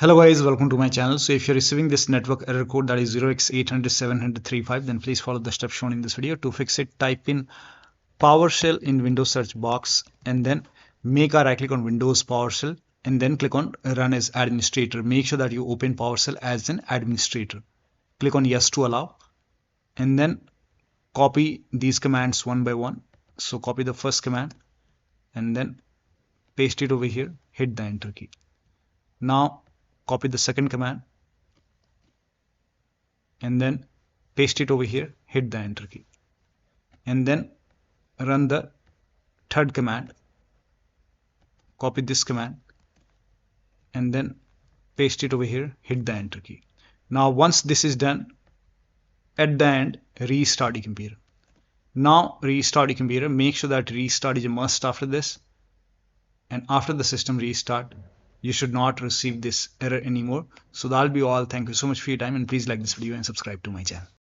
Hello guys, welcome to my channel. So if you're receiving this network error code that is 0x80070035, then please follow the steps shown in this video. To fix it, type in PowerShell in Windows search box and then make a right click on Windows PowerShell and then click on Run as Administrator. Make sure that you open PowerShell as an administrator. Click on Yes to allow and then copy these commands one by one. So copy the first command and then paste it over here, hit the enter key. Now copy the second command and then paste it over here, hit the enter key, and then run the third command. Copy this command and then paste it over here, hit the enter key. Now once this is done, at the end restart the computer. Now restart the computer. Make sure that restart is a must after this, and after the system restart you should not receive this error anymore. So that'll be all. Thank you so much for your time, and please like this video and subscribe to my channel.